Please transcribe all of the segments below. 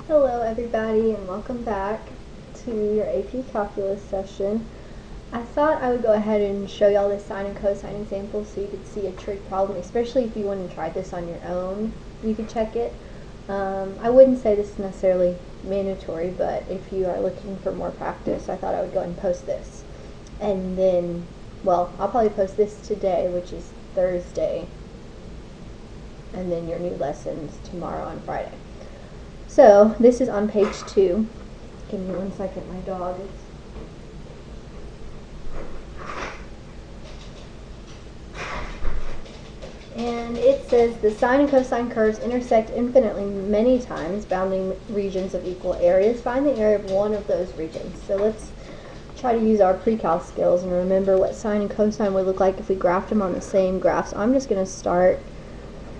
Hello everybody and welcome back to your AP Calculus session. I thought I would go ahead and show y'all this sine and cosine example so you could see a trig problem, especially if you want to try this on your own. You could check it. I wouldn't say this is necessarily mandatory, but if you are looking for more practice, I thought I would go ahead and post this. And then, well, I'll probably post this today, which is Thursday, and then your new lessons tomorrow on Friday. So, this is on page 2. Give me 1 second, my dog is... And it says the sine and cosine curves intersect infinitely many times, bounding regions of equal areas. Find the area of one of those regions. So let's try to use our pre-cal skills and remember what sine and cosine would look like if we graphed them on the same graph. So I'm just going to start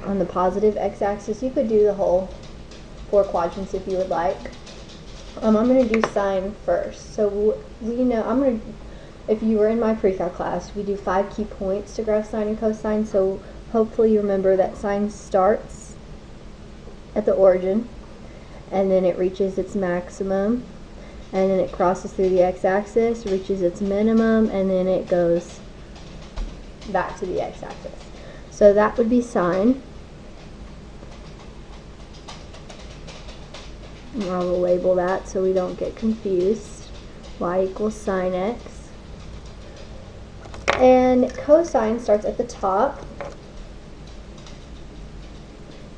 on the positive x-axis. You could do the whole 4 quadrants if you would like. I'm going to do sine first. So we know, if you were in my pre-cal class, we do 5 key points to graph sine and cosine. So hopefully you remember that sine starts at the origin, and then it reaches its maximum, and then it crosses through the x-axis, reaches its minimum, and then it goes back to the x-axis. So that would be sine. I will label that so we don't get confused. Y equals sine x. And cosine starts at the top,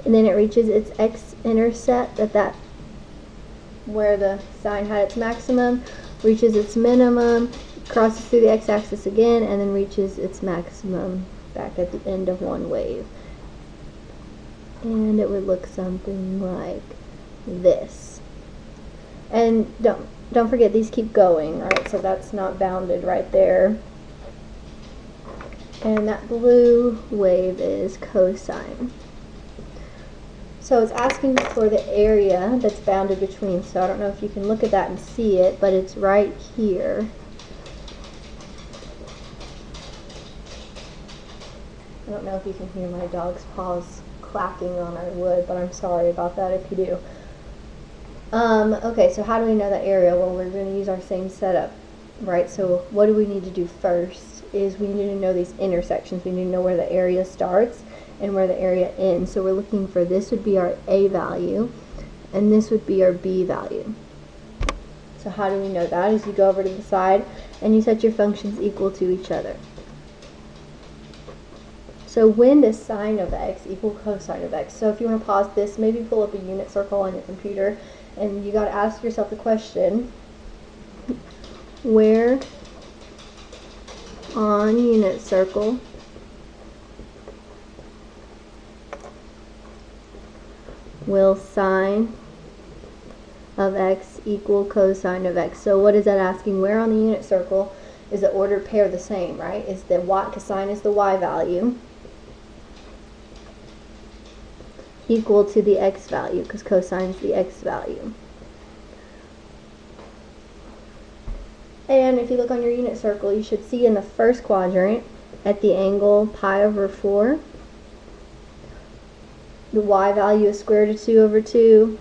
and then it reaches its x-intercept at that where the sine had its maximum, reaches its minimum, crosses through the x-axis again, and then reaches its maximum back at the end of one wave. And it would look something like this. And don't forget, these keep going, right? So that's not bounded right there. And that blue wave is cosine. So it's asking for the area that's bounded between. So I don't know if you can look at that and see it, but it's right here. I don't know if you can hear my dog's paws clacking on our wood, but I'm sorry about that if you do. Okay, so how do we know that area? Well, we're going to use our same setup, right? So what do we need to do first is we need to know these intersections. We need to know where the area starts and where the area ends. So we're looking for, this would be our A value, and this would be our B value. So how do we know that? Is you go over to the side and you set your functions equal to each other. So when does sine of x equal cosine of x? So if you want to pause this, maybe pull up a unit circle on your computer, and you got to ask yourself the question, where on unit circle will sine of x equal cosine of x? So what is that asking? Where on the unit circle is the ordered pair the same, right? Is the y, cosine is the y value, equal to the x value, because cosine is the x value. And if you look on your unit circle, you should see in the first quadrant at the angle pi over 4, the y value is square root of 2 over 2,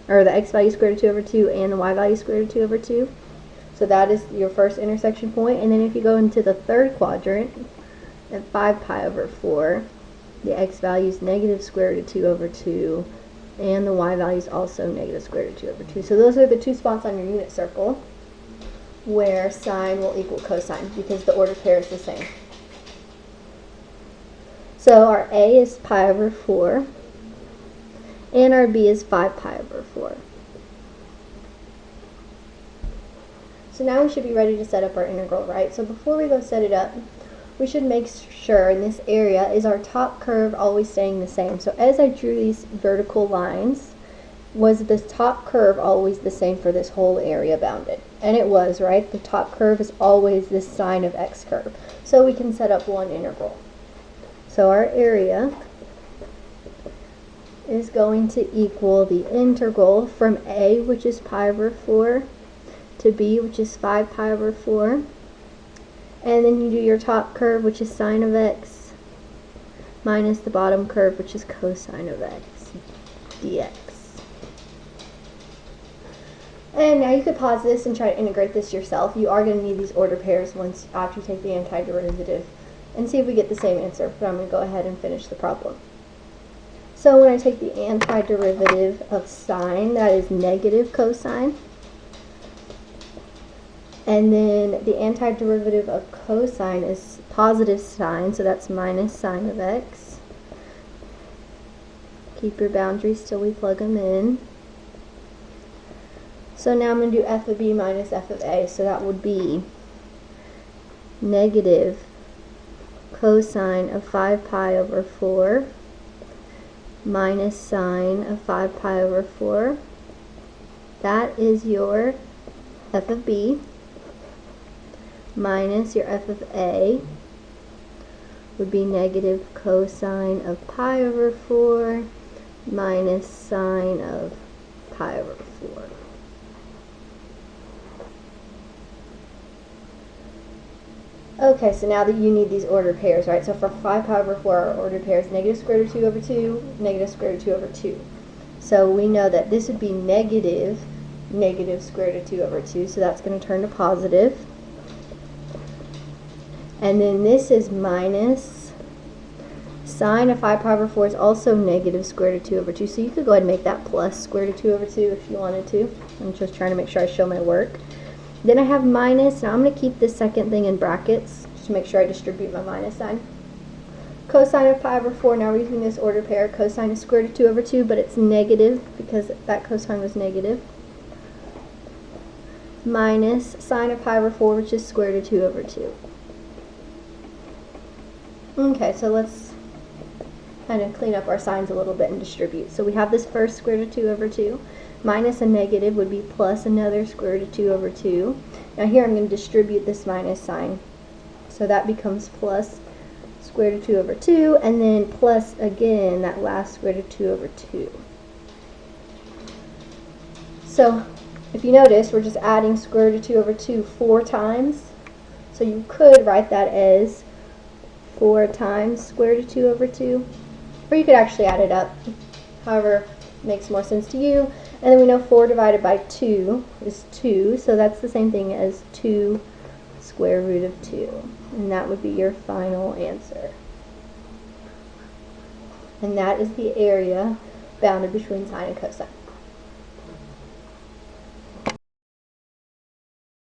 or the x value is square root of 2 over 2, and the y value is square root of 2 over 2. So that is your first intersection point. And then if you go into the third quadrant at 5 pi over 4, the x value is negative square root of 2 over 2, and the y value is also negative square root of 2 over 2. So those are the 2 spots on your unit circle where sine will equal cosine, because the ordered pair is the same. So our A is pi over 4, and our B is 5 pi over 4. So now we should be ready to set up our integral, right? So before we go set it up, we should make sure in this area, is our top curve always staying the same? So as I drew these vertical lines, was this top curve always the same for this whole area bounded? And it was, right? The top curve is always this sine of x curve. So we can set up one integral. So our area is going to equal the integral from A, which is pi over 4, to B, which is 5 pi over 4. And then you do your top curve, which is sine of x, minus the bottom curve, which is cosine of x dx. And now you could pause this and try to integrate this yourself. You are going to need these order pairs once after you take the antiderivative and see if we get the same answer. But I'm going to go ahead and finish the problem. So when I take the antiderivative of sine, that is negative cosine. And then the antiderivative of cosine is positive sine, so that's minus sine of x. Keep your boundaries till we plug them in. So now I'm going to do f of b minus f of a, so that would be negative cosine of 5 pi over 4 minus sine of 5 pi over 4. That is your f of b minus your f of a would be negative cosine of pi over 4 minus sine of pi over 4. Okay, so now that you need these ordered pairs, right? So for 5 pi over 4, our ordered pair is negative square root of 2 over 2, negative square root of 2 over 2. So we know that this would be negative square root of 2 over 2, so that's going to turn to positive. And then this is minus sine of 5 pi over 4 is also negative square root of 2 over 2, so you could go ahead and make that plus square root of 2 over 2 if you wanted to. I'm just trying to make sure I show my work. Then I have minus. Now I'm going to keep this second thing in brackets just to make sure I distribute my minus sign. Cosine of pi over 4, now we're using this order pair. Cosine is square root of 2 over 2, but it's negative because that cosine was negative. Minus sine of pi over 4, which is square root of 2 over 2. Okay, so let's kind of clean up our signs a little bit and distribute. So we have this first square root of 2 over 2. Minus a negative would be plus another square root of 2 over 2. Now here I'm going to distribute this minus sign. So that becomes plus square root of 2 over 2, and then plus again that last square root of 2 over 2. So if you notice, we're just adding square root of 2 over 2 4 times. So you could write that as 4 times square root of 2 over 2. Or you could actually add it up, however makes more sense to you. And then we know 4 divided by 2 is 2, so that's the same thing as 2 square root of 2. And that would be your final answer. And that is the area bounded between sine and cosine.